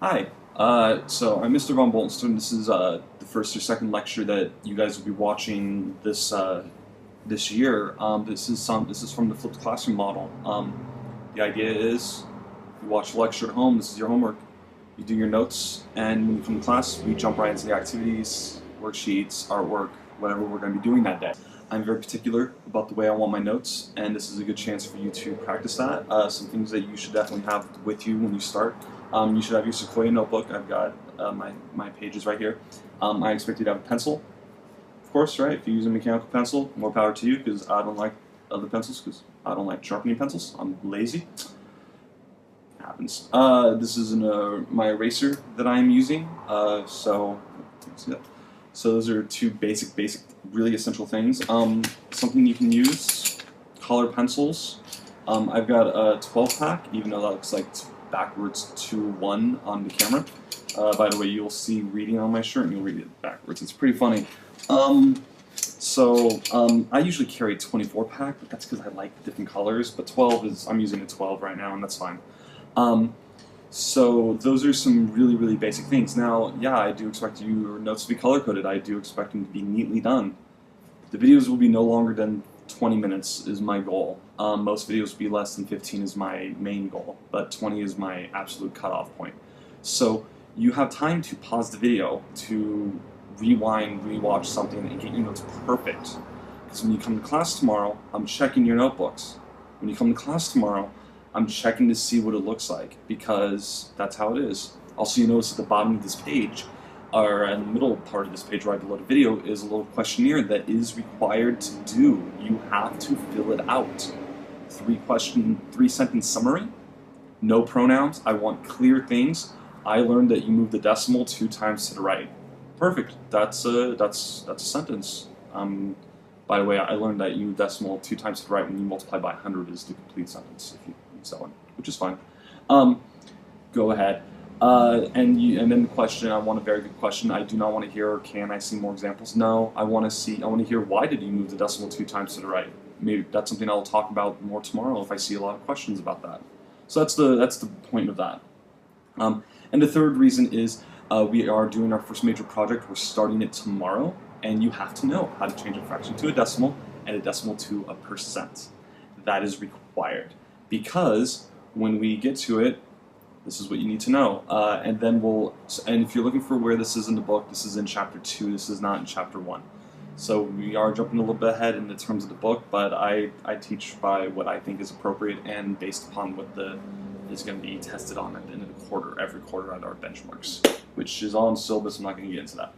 Hi. So I'm Mr. Von Boltonstone. This is the first or second lecture that you guys will be watching this year. This is from the flipped classroom model. The idea is, you watch the lecture at home. This is your homework. You do your notes, and when you come to class, we jump right into the activities, worksheets, artwork, whatever we're going to be doing that day. I'm very particular about the way I want my notes, and this is a good chance for you to practice that. Some things that you should definitely have with you when you start. You should have your Sequoia notebook. I've got my pages right here. I expect you to have a pencil, of course, right? If you use a mechanical pencil, more power to you, because I don't like other pencils, because I don't like sharpening pencils. I'm lazy. Happens. This is my eraser that I'm using. So those are two basic, really essential things. Something you can use, color pencils. I've got a 12 pack, even though that looks like backwards to 1 on the camera. By the way, you'll see reading on my shirt and you'll read it backwards. It's pretty funny. I usually carry a 24 pack, but that's because I like different colors. But 12 is, I'm using a 12 right now, and that's fine. So those are some really basic things. Now, yeah, I do expect your notes to be color-coded. I do expect them to be neatly done. The videos will be no longer than 20 minutes is my goal. Most videos will be less than 15 is my main goal, but 20 is my absolute cutoff point. So you have time to pause the video, to rewind, rewatch something, and get your notes perfect. Because when you come to class tomorrow, I'm checking your notebooks. When you come to class tomorrow, I'm checking to see what it looks like, because that's how it is. Also, you notice at the bottom of this page, or in the middle part of this page right below the video, is a little questionnaire that is required to do. You have to fill it out. 3-sentence summary, no pronouns, I want clear things. I learned that you move the decimal 2 times to the right. Perfect, that's a sentence. By the way, I learned that you move decimal 2 times to the right when you multiply by 100 is the complete sentence, if you use that one, which is fine. Go ahead. And then the question, I want a very good question. I do not want to hear, can I see more examples? No, I want to hear, why did you move the decimal 2 times to the right? Maybe that's something I'll talk about more tomorrow if I see a lot of questions about that. So that's the point of that. And the third reason is we are doing our first major project. We're starting it tomorrow, and you have to know how to change a fraction to a decimal and a decimal to a percent. That is required, because when we get to it, this is what you need to know. And if you're looking for where this is in the book, this is in chapter 2, this is not in chapter 1. So we are jumping a little bit ahead in the terms of the book, but I teach by what I think is appropriate and based upon what is going to be tested on at the end of the quarter, every quarter at our benchmarks, which is all in syllabus. I'm not going to get into that.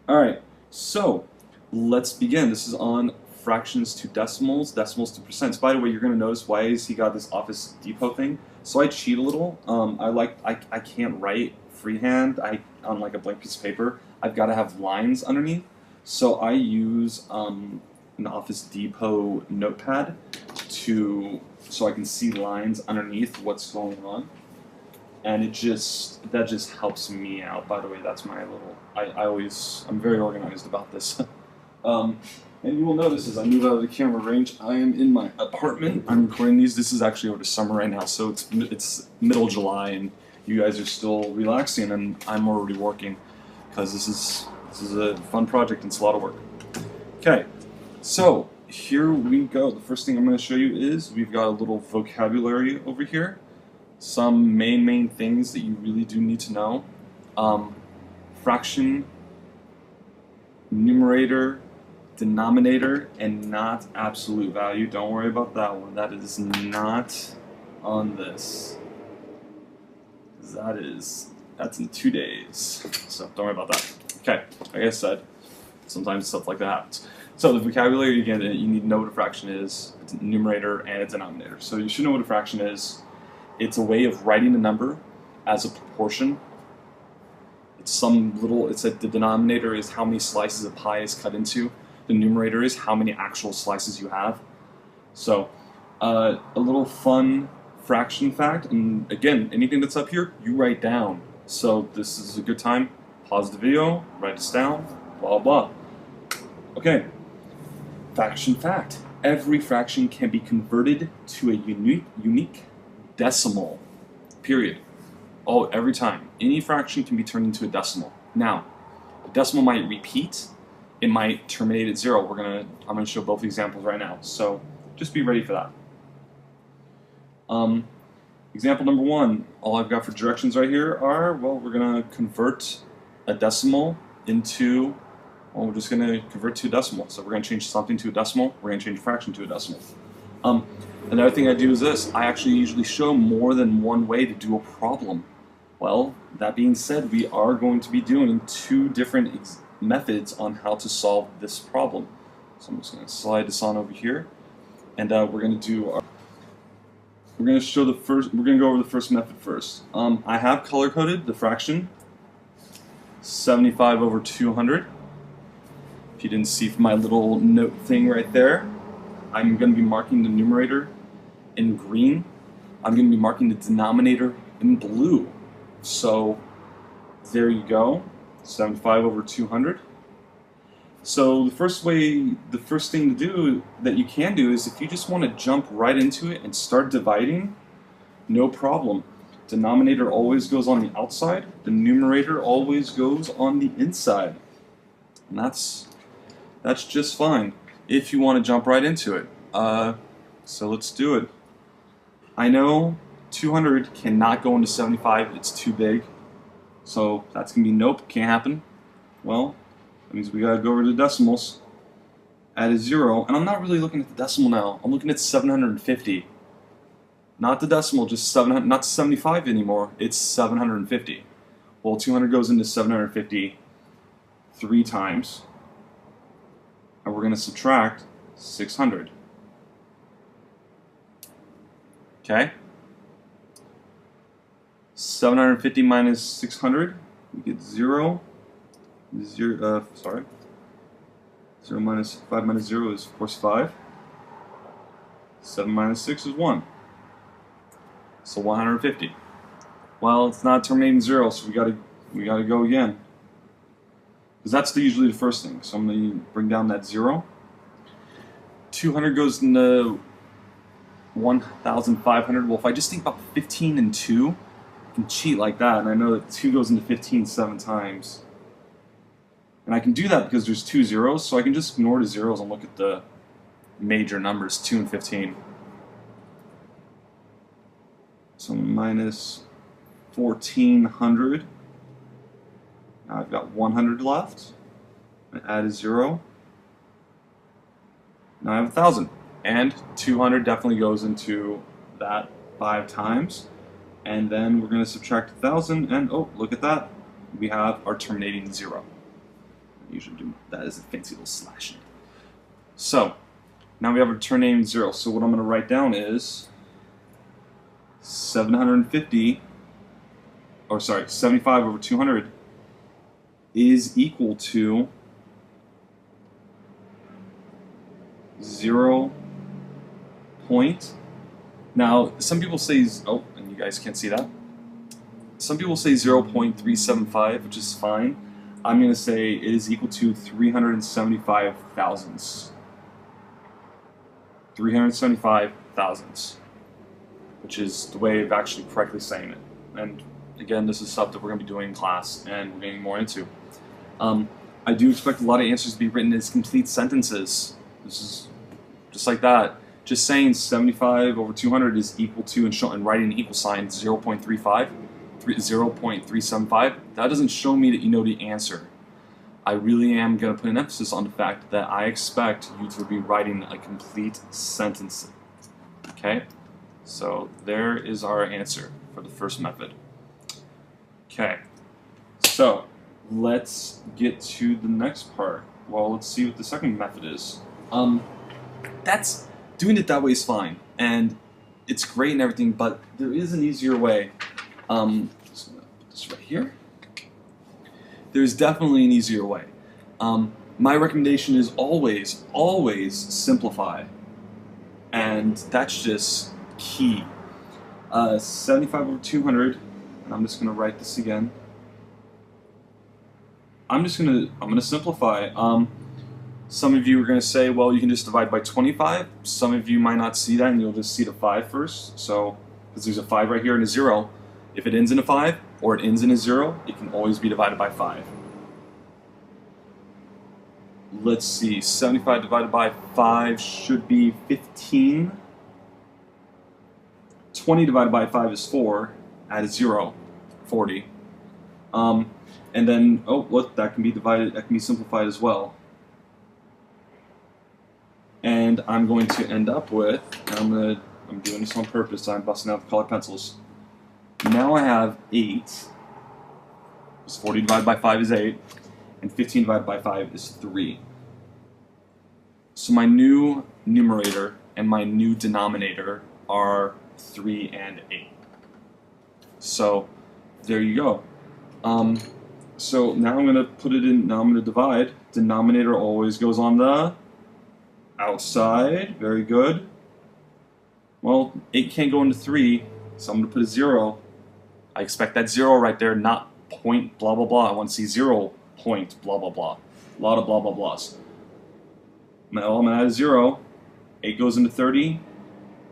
Alright, so let's begin. This is on fractions to decimals, decimals to percents. By the way, you're going to notice why is he got this Office Depot thing. So I cheat a little. I can't write freehand on like a blank piece of paper. I've got to have lines underneath. So I use an Office Depot notepad so I can see lines underneath what's going on, and that just helps me out. By the way, that's my little. I'm very organized about this. And you will notice as I move out of the camera range, I am in my apartment. I'm recording these. This is actually over the summer right now, so it's middle July, and you guys are still relaxing, and I'm already working, because this is a fun project and it's a lot of work. Okay, so here we go. The first thing I'm going to show you is we've got a little vocabulary over here. Some main things that you really do need to know. Fraction, numerator, denominator, and not absolute value. Don't worry about that one. That is not on this. That's in 2 days. So don't worry about that. Okay, like I said, sometimes stuff like that happens. So the vocabulary, again, you need to know what a fraction is. It's a numerator and a denominator. So you should know what a fraction is. It's a way of writing a number as a proportion. The denominator is how many slices of pie is cut into. The numerator is how many actual slices you have. So a little fun fraction fact, and again, anything that's up here, you write down. So this is a good time. Pause the video, write this down, blah blah. Okay, fraction fact. Every fraction can be converted to a unique decimal, period. Oh, every time. Any fraction can be turned into a decimal. Now, a decimal might repeat. It might terminate at 0. I'm gonna show both examples right now. So just be ready for that. Example number 1. All I've got for directions right here are, well, we're gonna convert a decimal into, well, we're just gonna convert to a decimal. So we're gonna change something to a decimal. We're gonna change a fraction to a decimal. Another thing I do is this. I actually usually show more than one way to do a problem. Well, that being said, we are going to be doing 2 different methods on how to solve this problem. So I'm just going to slide this on over here, and we're going to do our, we're going to show the first. We're going to go over the first method first. I have color coded the fraction 75 over 200. If you didn't see from my little note thing right there, I'm going to be marking the numerator in green. I'm going to be marking the denominator in blue. So there you go, 75 over 200. So the first thing to do that you can do is if you just want to jump right into it and start dividing, no problem. Denominator always goes on the outside, the numerator always goes on the inside. And that's just fine if you want to jump right into it. So let's do it. I know 200 cannot go into 75, it's too big. So that's going to be nope, can't happen. Well, that means we got to go over to decimals, add a 0, and I'm not really looking at the decimal now, I'm looking at 750. Not the decimal, just 700, not 75 anymore, it's 750. Well, 200 goes into 750 3 times, and we're going to subtract 600. Okay? 750 minus 600, we get 0. 0 minus 5 minus 0 is, of course, 5. 7 minus 6 is 1. So 150. Well, it's not terminating 0, so we gotta go again. Because that's usually the first thing. So I'm gonna bring down that 0. 200 goes into 1,500. Well, if I just think about 15 and 2, I can cheat like that, and I know that 2 goes into 15 7 times. And I can do that because there's 2 zeros, so I can just ignore the zeros and look at the major numbers, 2 and 15. So minus 1,400. Now I've got 100 left. I add a 0. Now I have 1,000. And 200 definitely goes into that 5 times. And then we're going to subtract 1,000, and oh, look at that. We have our terminating 0. I usually do that as a fancy little slash. So, now we have our terminating 0. So what I'm going to write down is 75 over 200 is equal to 0. Now, some people say, oh, and you guys can't see that. Some people say 0.375, which is fine. I'm going to say it is equal to 375 thousandths. 375 thousandths, which is the way of actually correctly saying it. And again, this is stuff that we're going to be doing in class and we're getting more into. I do expect a lot of answers to be written as complete sentences. This is just like that. Just saying 75 over 200 is equal to, and writing an equal sign, 0.375, that doesn't show me that you know the answer. I really am going to put an emphasis on the fact that I expect you to be writing a complete sentence. Okay? So there is our answer for the first method. Okay. So let's get to the next part. Well, let's see what the second method is. Doing it that way is fine, and it's great and everything, but there is an easier way. Just gonna put this right here. There's definitely an easier way. My recommendation is always, always simplify, and that's just key. 75 over 200, and I'm just gonna write this again. I'm gonna simplify. Some of you are going to say, well, you can just divide by 25. Some of you might not see that, and you'll just see the 5 first. So, because there's a 5 right here and a 0. If it ends in a 5 or it ends in a 0, it can always be divided by 5. Let's see, 75 divided by 5 should be 15. 20 divided by 5 is 4. Add a 0, 40. And then, oh, look, that can be divided, that can be simplified as well. And I'm going to end up with, I'm doing this on purpose, I'm busting out the colored pencils. Now I have 8, because 40 divided by 5 is 8, and 15 divided by 5 is 3. So my new numerator and my new denominator are 3 and 8. So there you go. So now I'm going to put it in, now I'm going to divide. Denominator always goes on the outside. Very good. Well, 8 can't go into 3, so I'm going to put a 0. I expect that 0 right there, not point blah blah blah. I want to see 0 point blah blah blah. A lot of blah blah blahs. Now I'm going to add a 0. 8 goes into 30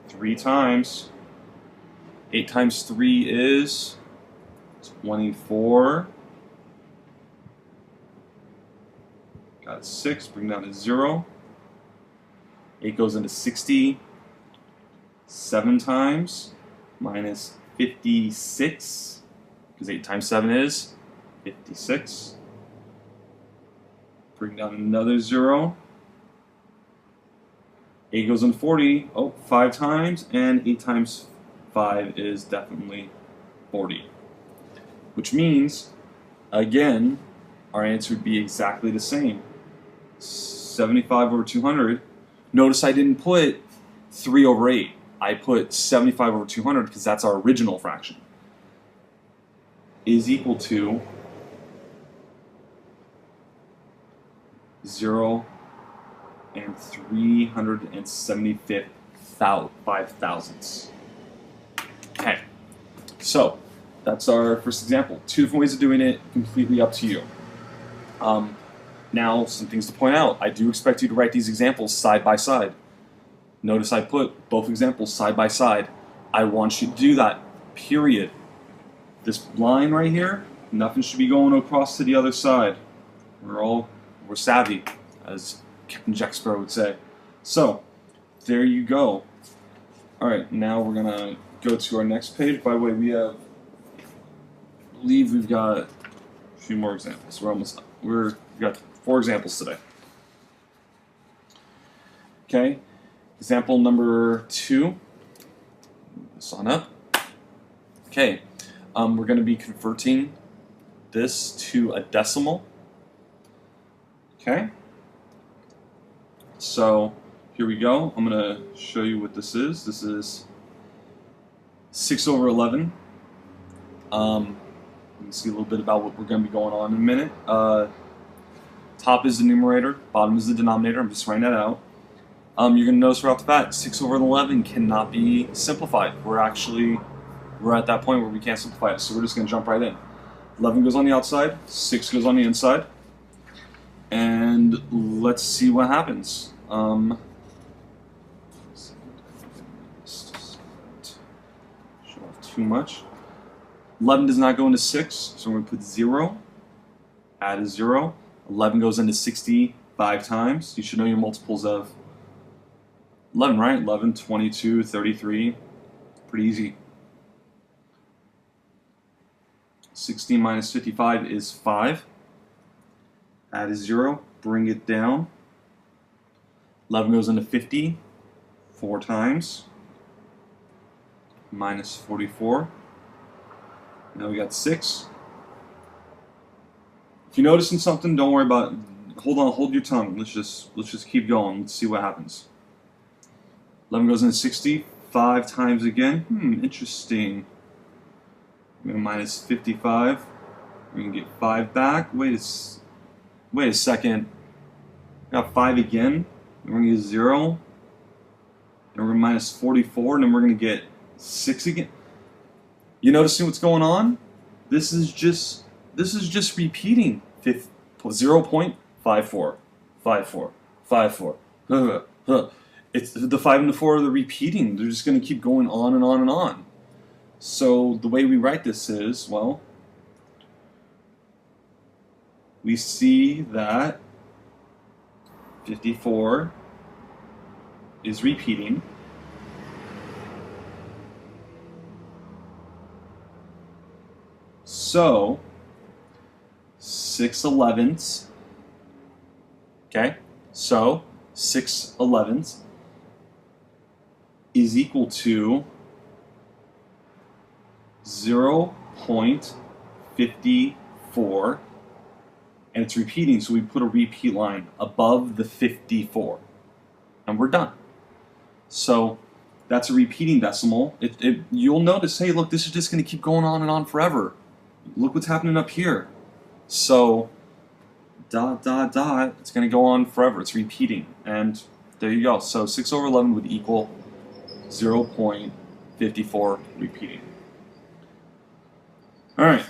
3 times. 8 times 3 is 24. Got 6, bring down to 0. 8 goes into 60 7 times, minus 56, because 8 times 7 is 56. Bring down another 0. 8 goes into 40, 5 times, and 8 times 5 is definitely 40. Which means, again, our answer would be exactly the same. 75 over 200. Notice I didn't put 3 over 8. I put 75 over 200 because that's our original fraction. Is equal to 0 and 375 thousandths. Okay, so that's our first example. 2 different ways of doing it, completely up to you. Now, some things to point out. I do expect you to write these examples side by side. Notice I put both examples side by side. I want you to do that, period. This line right here, nothing should be going across to the other side. We're savvy, as Captain Jack Sparrow would say. So, there you go. Alright, now we're gonna go to our next page. By the way, I believe we've got a few more examples. We're almost done. We've got 4 examples today. Okay, example number 2. Move this on up. Okay, we're going to be converting this to a decimal. Okay, so here we go. I'm going to show you what this is. This is 6 over 11. You can see a little bit about what we're going to be going on in a minute. Top is the numerator, bottom is the denominator. I'm just writing that out. You're going to notice right off the bat, 6 over 11 cannot be simplified. We're at that point where we can't simplify it, so we're just going to jump right in. 11 goes on the outside, 6 goes on the inside, and let's see what happens. Show off too much. 11 does not go into 6, so we're going to put 0, add a 0. 11 goes into 65 times. You should know your multiples of 11, right? 11, 22, 33. Pretty easy. 60 minus 55 is 5. Add a 0, bring it down. 11 goes into 50 4 times. Minus 44. Now we got 6. If you're noticing something, don't worry about it. Hold your tongue. Let's just keep going. Let's see what happens. 11 goes into 60 5 times again. Interesting. We're going to minus 55. We can get 5 back. Wait a second. Got 5 again. Then we're going to get 0. And we're going to minus 44. And then we're going to get 6 again. You noticing what's going on? This is just repeating. 0.54, 54, 54. It's the 5 and the 4 are the repeating. They're just going to keep going on and on and on. So the way we write this is, well, we see that 54 is repeating. So 6/11ths, okay? So 6/11ths is equal to 0.54, and it's repeating, so we put a repeat line above the 54, and we're done. So that's a repeating decimal. You'll notice, hey, look, this is just going to keep going on and on forever. Look what's happening up here. So dot, dot, dot, it's going to go on forever. It's repeating, and there you go. So 6/11 would equal 0.54 repeating. All right,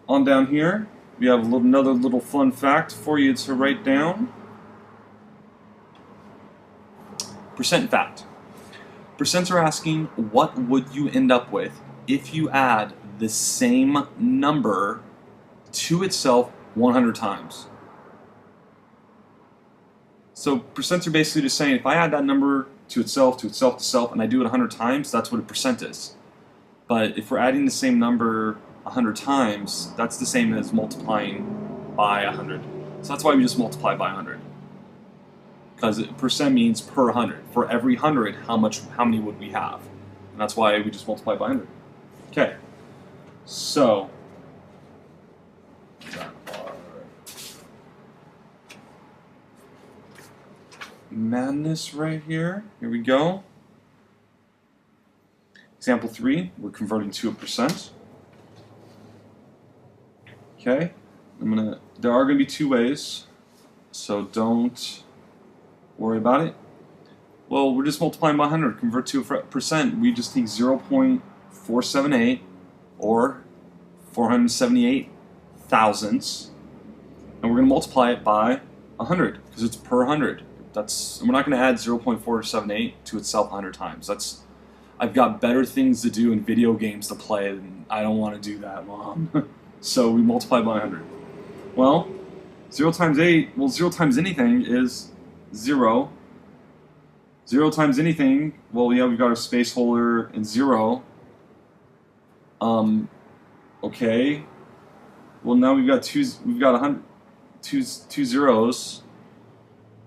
on down here, we have another little fun fact for you to write down. Percent fact. Percents are asking, what would you end up with if you add the same number to itself 100 times? So percents are basically just saying, if I add that number to itself, to itself, to self, and I do it 100 times, that's what a percent is. But if we're adding the same number 100 times, that's the same as multiplying by 100. So that's why we just multiply by 100. Because percent means per 100. For every 100, how many would we have? And that's why we just multiply by 100. Okay. So madness right here. Here we go. Example 3, we're converting to a percent. Okay, there are gonna be two ways, so don't worry about it. Well, we're just multiplying by 100, convert to a percent. We just take 0.478 or 478 thousandths, and we're gonna multiply it by 100 because it's per 100. We're not gonna add 0.478 to itself 100 times. I've got better things to do in video games to play, and I don't want to do that, Mom. So we multiply by 100. Well, 0 times 8, well, 0 times anything is 0. 0 times anything, well, yeah, we've got our space holder and 0. Okay. Well, now we've got two zeros,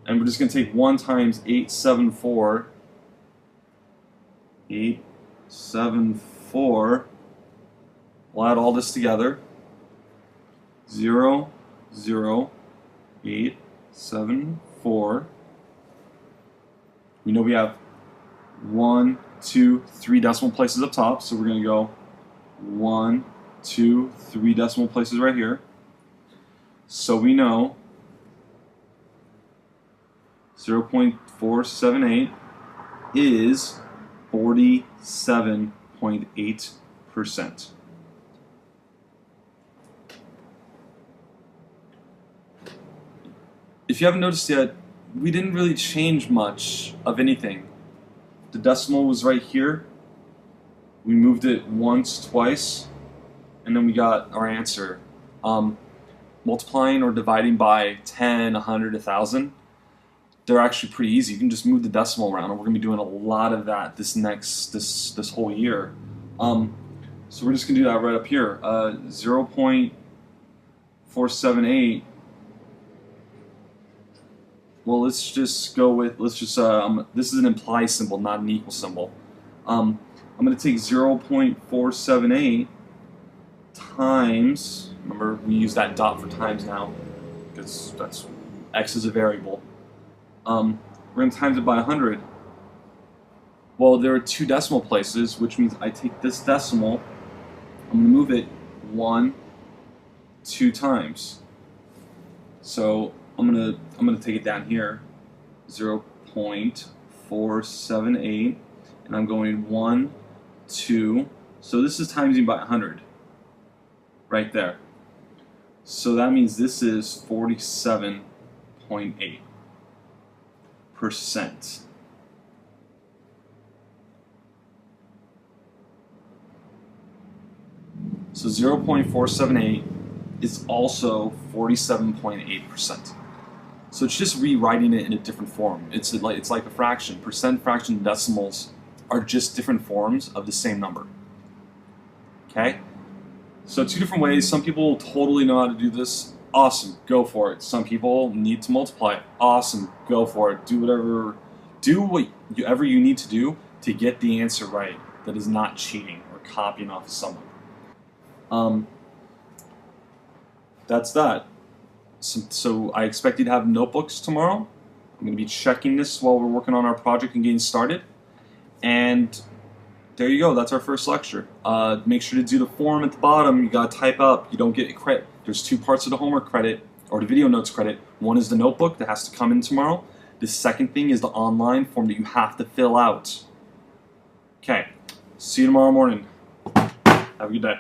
and we're just going to take 1 times 874. 874. We'll add all this together. 0, 0, 8, 7, 4. We know we have 1, 2, 3 decimal places up top, so we're going to go 1, 2, 3 decimal places right here. So we know 0.478 is 47.8%. If you haven't noticed yet, we didn't really change much of anything. The decimal was right here. We moved it once, twice, and then we got our answer. Multiplying or dividing by 10, 100, 1,000, they're actually pretty easy. You can just move the decimal around, and we're going to be doing a lot of that this whole year. So we're just going to do that right up here. 0.478. Well, let's just go with, this is an imply symbol, not an equal symbol. I'm going to take 0.478 times, remember we use that dot for times now, because x is a variable. We're going to times it by 100. Well, there are 2 decimal places, which means I take this decimal, I'm going to move it 1, 2 times. So I'm gonna take it down here, 0.478, and I'm going 1, 2. So this is timesing by 100, right there. So that means this is 47.8%. So 0.478 is also 47.8%. So it's just rewriting it in a different form. It's like a fraction. Percent, fraction, decimals are just different forms of the same number. Okay? So two different ways. Some people totally know how to do this. Awesome, go for it. Some people need to multiply. Awesome, go for it. Do whatever you need to do to get the answer right. That is not cheating or copying off of someone. That's that. So I expect you to have notebooks tomorrow. I'm going to be checking this while we're working on our project and getting started. And there you go. That's our first lecture. Make sure to do the form at the bottom. You got to type up. You don't get credit. There's two parts of the homework credit or the video notes credit. One is the notebook that has to come in tomorrow. The second thing is the online form that you have to fill out. Okay. See you tomorrow morning. Have a good day.